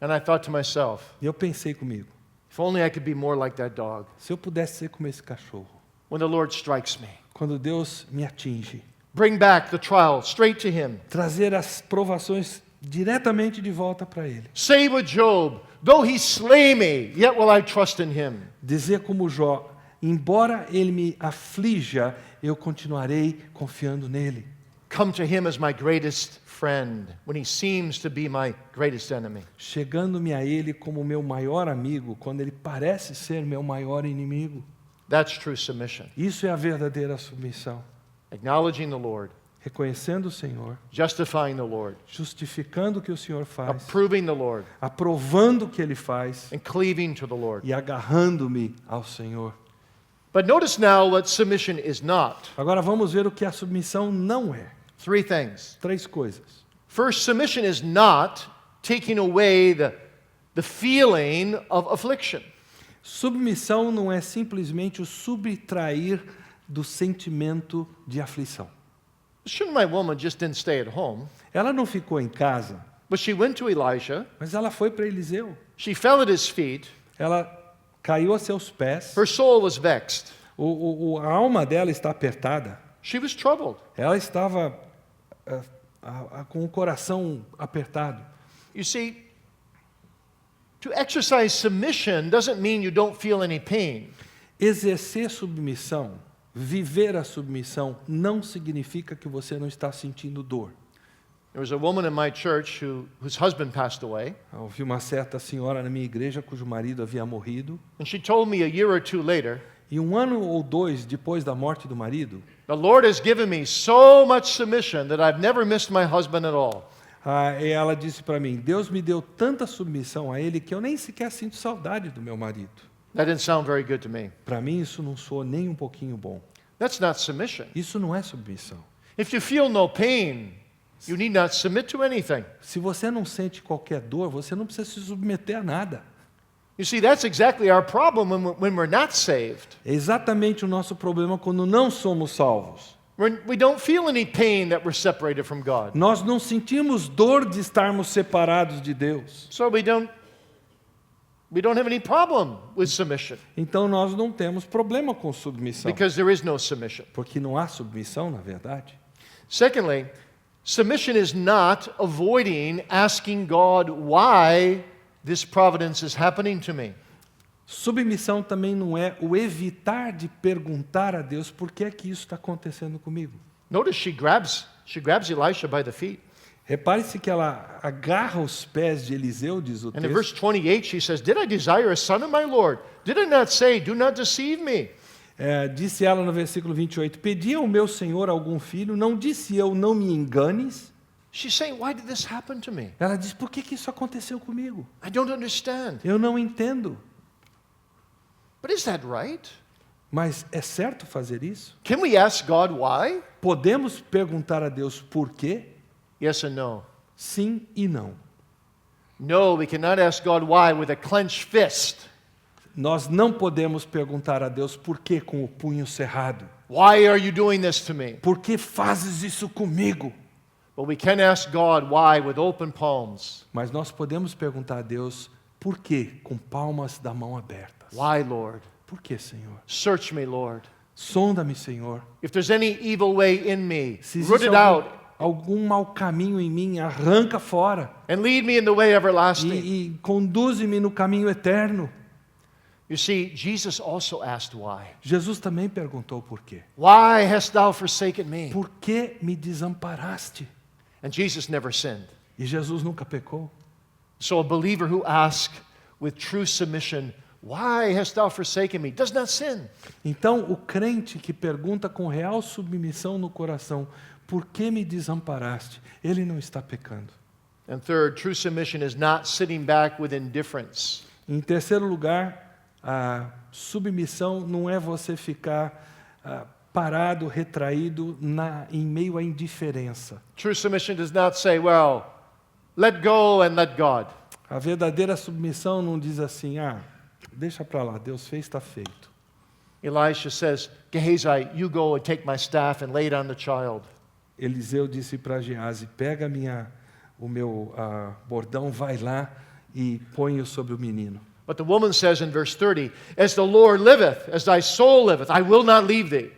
And I thought to myself, E eu pensei comigo, if only I could be more like that dog. se eu pudesse ser como esse cachorro, When the Lord strikes me, quando Deus me atinge, bring back the trial straight to him. trazer as provações diretamente de volta para Ele. Say with Job, though he slay me, yet will I trust in him. Dizer como Jó, embora Ele me aflija, eu continuarei confiando nele. Come to him as my greatest friend when he seems to be my greatest enemy. Chegando-me a Ele como meu maior amigo, quando Ele parece ser meu maior inimigo. That's true submission. Isso é a verdadeira submissão. Acknowledging the Lord, Reconhecendo o Senhor, justifying the Lord, justificando o que o Senhor faz, approving the Lord, aprovando o que Ele faz and cleaving to the Lord. e agarrando-me ao Senhor. But notice now what submission is not. Agora vamos ver o que a submissão não é. 3 things. 3 coisas. First, submission is not taking away the feeling of affliction. Submissão não é simplesmente o subtrair do sentimento de aflição. The Shunammite woman just didn't stay at home. Ela não ficou em casa But she went to Elisha. Mas ela foi para Eliseu. She fell at his feet. Ela caiu a seus pés. Her soul was vexed. A alma dela está apertada. She was troubled. Ela estava com o coração apertado. You see, to exercise submission doesn't mean you don't feel any pain. Exercer submissão, viver a submissão, não significa que você não está sentindo dor. There was a woman in my church whose husband passed away, Houve uma certa senhora na minha igreja cujo marido havia morrido. and she told me a year or two later, E 1 ano ou 2 depois da morte do marido, the Lord has given me so much submission that I've never missed my husband at all. e ela disse para mim, Deus me deu tanta submissão a Ele que eu nem sequer sinto saudade do meu marido. That didn't sound very good to me. Para mim isso não soa nem um pouquinho bom. That's not submission. Isso não é submissão. If you feel no pain, you need not submit to anything. Se você não sente qualquer dor, você não precisa se submeter a nada. You see, that's exactly our problem when we're not saved. É exatamente o nosso problema quando não somos salvos. We don't feel any pain that we're separated from God. Nós não sentimos dor de estarmos separados de Deus. So we don't have any problem with submission Então nós não temos problema com submissão, because there is no submission. porque não há submissão, na verdade. Secondly, submission is not avoiding asking God why this providence is happening to me. Submissão também não é o evitar de perguntar a Deus por que é que isso está acontecendo comigo. Notice she grabs Elisha by the feet. Repare-se que ela agarra os pés de Eliseu, diz o And in verse texto. 28 she says, "Did I desire a son of my Lord? Did I not say, do not deceive me?" Disse ela no versículo 28, pedi ao meu Senhor algum filho, não disse eu, não me enganes. She's saying, "Why did this happen to me? Ela diz, por que que isso aconteceu comigo? I don't understand." Eu não entendo. But is that right? Mas é certo fazer isso? Can we ask God why? Podemos perguntar a Deus por quê? Yes and no. Sim e não. No, we cannot ask God why with a clenched fist. Nós não podemos perguntar a Deus por quê com o punho cerrado. Why are you doing this to me? Por que fazes isso comigo? But we can ask God why with open palms. Mas nós podemos perguntar a Deus por quê com palmas da mão abertas. Why, Lord? Por que, Senhor? Search me, Lord. Sonda-me, Senhor. If there's any evil way in me, Se root existe it out algum mau caminho em mim, arranca fora. and lead me in the way everlasting. E conduze-me no caminho eterno. You see, Jesus also asked why. Jesus também perguntou por quê. Why hast thou forsaken me? Por que me desamparaste? And Jesus never sinned. E Jesus nunca pecou. So a believer who asks with true submission, why hast thou forsaken me, does not sin. Então, o crente que pergunta com real submissão no coração, por que me desamparaste? Ele não está pecando. And third, true submission is not sitting back with indifference. Em terceiro lugar, a submissão não é você ficar parado, retraído em meio à indiferença. True submission does not say, well, let go and let God. A verdadeira submissão não diz assim, deixa para lá, Deus fez, está feito. Elisha says, Gehazi, you go and take my staff and lay it on the child. Eliseu disse para Geazi, pega o meu bordão, vai lá e põe-o sobre o menino. But the woman says in verse 30, as the Lord liveth, as thy soul liveth, I will not leave thee.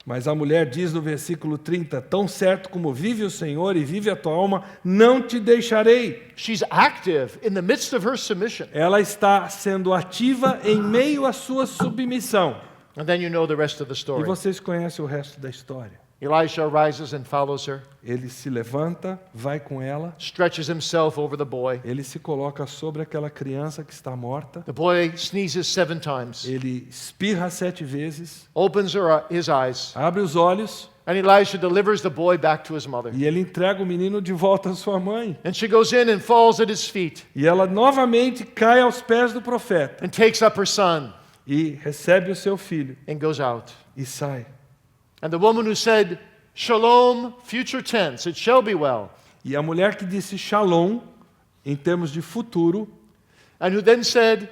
Mas a mulher diz no versículo 30, tão certo como vive o Senhor e vive a tua alma, não te deixarei. She's active in the midst of her submission. Ela está sendo ativa em meio à sua submissão. And then you know the rest of the E story. vocês conhecem o resto da história. Elisha rises and follows her, Ele se levanta, vai com ela, stretches himself over the boy. ele se coloca sobre aquela criança que está morta, The boy sneezes 7 times, ele espirra 7 vezes, opens his eyes, abre os olhos and Elisha delivers the boy back to his mother. e ele entrega o menino de volta à sua mãe. And she goes in and falls at his feet E ela novamente cai aos pés do profeta and takes up her son e recebe o seu filho and goes out. e sai. And the woman who said, Shalom, future tense, it shall be well, E a mulher que disse shalom, em termos de futuro, and who then said,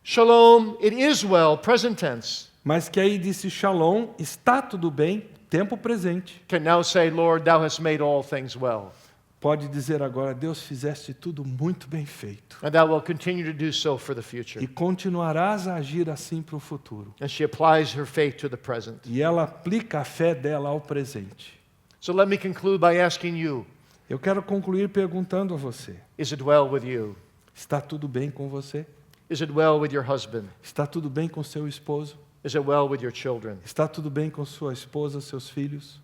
Shalom, it is well, present tense, mas que aí disse shalom, está tudo bem, tempo presente. can now say, Lord, thou hast made all things well. pode dizer agora: Deus, fizeste tudo muito bem feito. And thou wilt continue to do so for the future. E continuarás a agir assim para o futuro. And she applies her faith to the present. E ela aplica a fé dela ao presente. So let me conclude by asking you, Eu quero concluir perguntando a você: is it well with you? está tudo bem com você? Is it well with your husband? Está tudo bem com seu esposo? Is it well with your children? Está tudo bem com sua esposa, seus filhos?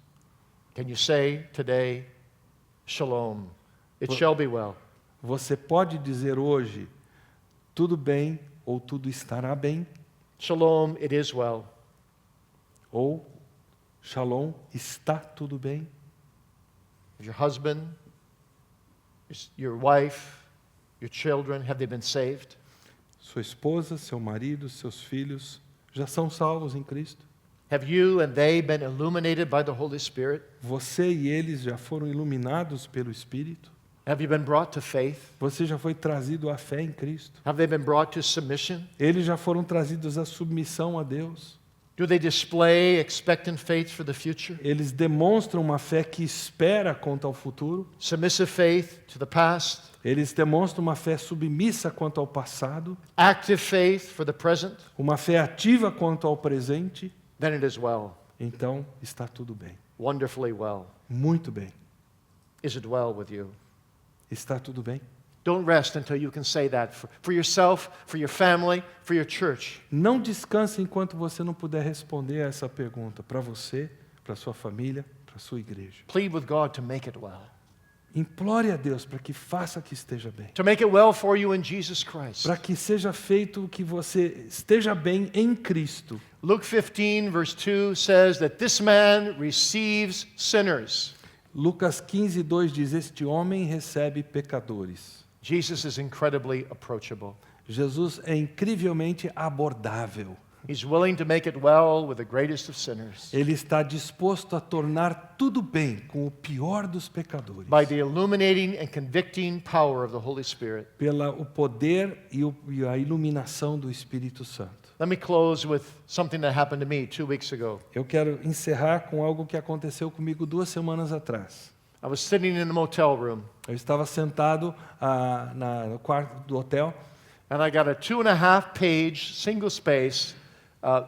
Can you say today, Shalom, it shall be well? Você pode dizer hoje: tudo bem ou tudo estará bem? Shalom, it is well. Ou Shalom, está tudo bem? Your husband, your wife, your children, have they been saved? Sua esposa, seu marido, seus filhos já são salvos em Cristo? Have you and they been illuminated by the Holy Spirit? Você e eles já foram iluminados pelo Espírito? Have you been brought to faith? Você já foi trazido à fé em Cristo? Have they been brought to submission? Eles já foram trazidos à submissão a Deus? Do they display expectant faith for the future? Eles demonstram uma fé que espera quanto ao futuro? Submissive faith to the past? Eles demonstram uma fé submissa quanto ao passado? Active faith for the present? Uma fé ativa quanto ao presente? Then it is well, Então está tudo bem. wonderfully well. Muito bem. Is it well with you? Está tudo bem? Don't rest until you can say that for yourself, for your family, for your church. Não descanse enquanto você não puder responder a essa pergunta para você, para sua família, para sua igreja. Plead with God to make it well. Implore a Deus para que faça que esteja bem. To make it well for you in Jesus Christ. Para que seja feito que você esteja bem em Cristo. Luke 15, verse 2 says that this man receives sinners. Lucas 15:2 diz: este homem recebe pecadores. Jesus is incredibly approachable. Jesus é incrivelmente abordável. He's willing to make it well with the greatest of sinners Ele está disposto a tornar tudo bem com o pior dos pecadores. by the illuminating and convicting power of the Holy Spirit. Pelo poder e a iluminação do Espírito Santo. Let me close with something that happened to me 2 weeks ago. Eu quero encerrar com algo que aconteceu comigo 2 semanas atrás. I was sitting in a motel room Eu estava sentado no quarto do hotel and I got a 2.5-page single-space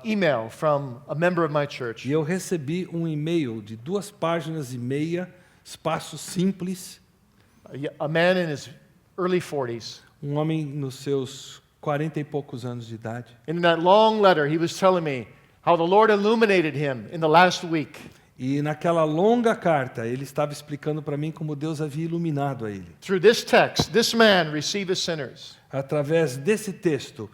email from a member of my church. e eu recebi um e-mail de 2 páginas e meia, espaço simples, A man in his early 40s. um homem nos seus 40 e poucos anos de idade. In that long letter, he was telling me how the Lord illuminated him in the last week. E naquela longa carta, ele estava explicando para mim como Deus havia iluminado a ele. Through this text, this man receiveth sinners. Através desse texto,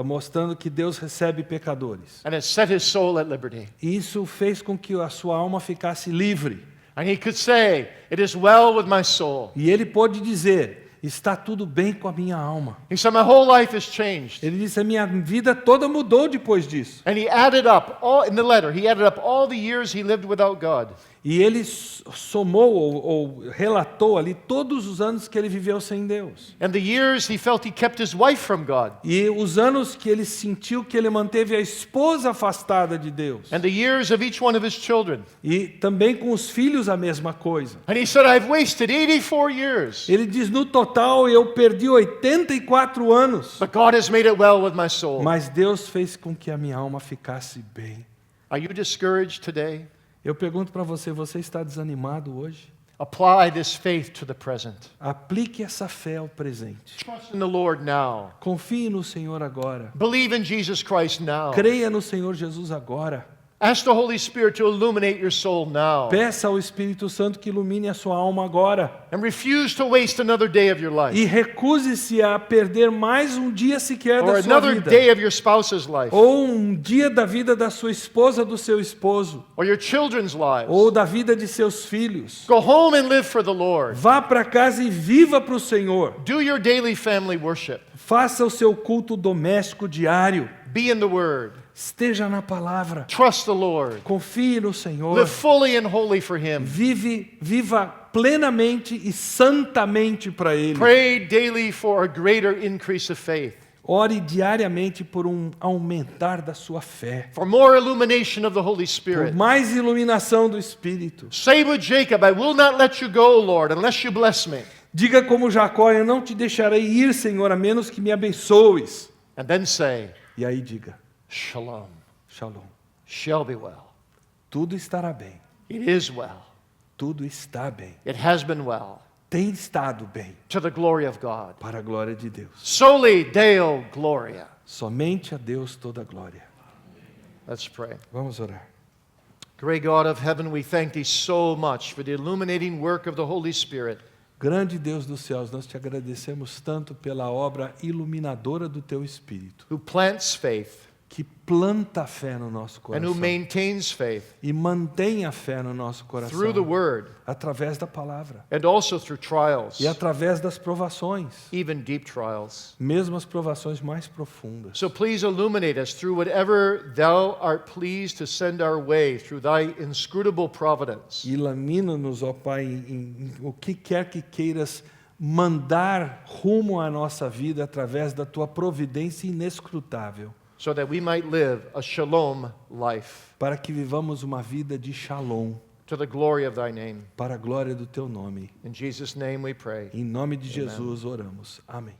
mostrando que Deus recebe pecadores. And it set his soul at liberty. E isso fez com que a sua alma ficasse livre. And he could say, it is well with my soul. E ele pôde dizer: está tudo bem com a minha alma. He said, my whole life has changed. Ele disse: a minha vida toda mudou depois disso. And he added up, in the letter, he added up all the years he lived without God. E ele somou ou relatou ali todos os anos que ele viveu sem Deus. And the years he felt he kept his wife from God. E os anos que ele sentiu que ele manteve a esposa afastada de Deus. And the years of each one of his children. E também com os filhos a mesma coisa. And he said, I've wasted 84 years. Ele diz: no total eu perdi 84 anos. But God has made it well with my soul. Mas Deus fez com que a minha alma ficasse bem. Are you discouraged today? Eu pergunto para você: você está desanimado hoje? Apply this faith to the present. Aplique essa fé ao presente. Trust in the Lord now. Confie no Senhor agora. Believe in Jesus Christ now. Creia no Senhor Jesus agora. Ask the Holy Spirit to illuminate your soul now. Peça ao Espírito Santo que ilumine a sua alma agora. And refuse to waste another day of your life. E recuse-se a perder mais um dia sequer Or da sua another vida. day of your spouse's life. Ou um dia da vida da sua esposa, do seu esposo. Or your children's lives. Ou da vida de seus filhos. Go home and live for the Lord. Vá para casa e viva para o Senhor. Do your daily family worship. Faça o seu culto doméstico diário. Be in the Word. Esteja na palavra. Trust the Lord. Confie no Senhor. Live fully and holy for Him. Viva plenamente e santamente para Ele. Pray daily for a greater increase of faith. Ore diariamente por um aumentar da sua fé, for more illumination of the Holy por Spirit. mais iluminação do Espírito. Say with Jacob, I will not let you go, Lord, unless you bless me. Diga como Jacó, eu não te deixarei ir, Senhor, a menos que me abençoes. And then say, E aí diga, Shalom, Shalom. shall be well. Tudo estará bem. It is well. Tudo está bem. It has been well, Tem estado bem, to the glory of God. para a glória de Deus. Soli Deo Gloria. Somente a Deus toda a glória. Let's pray. Vamos orar. Great God of heaven, we thank thee so much for the illuminating work of the Holy Spirit. Grande Deus dos céus, nós te agradecemos tanto pela obra iluminadora do teu Espírito, Who plants faith que planta a fé no nosso and who coração maintains faith e mantém a fé no nosso coração through the Word através da palavra and also through trials, e através das provações, even deep trials. mesmo as provações mais profundas. So please illuminate us through whatever thou art pleased to send our way through thy inscrutable providence. Ilumina-nos, ó Pai, em o que quer que queiras mandar rumo à nossa vida através da tua providência inescrutável, So that we might live a shalom life para que vivamos uma vida de shalom, to the glory of thy name. para a glória do teu nome. In Jesus' name we pray. Em nome de Jesus oramos. Amém.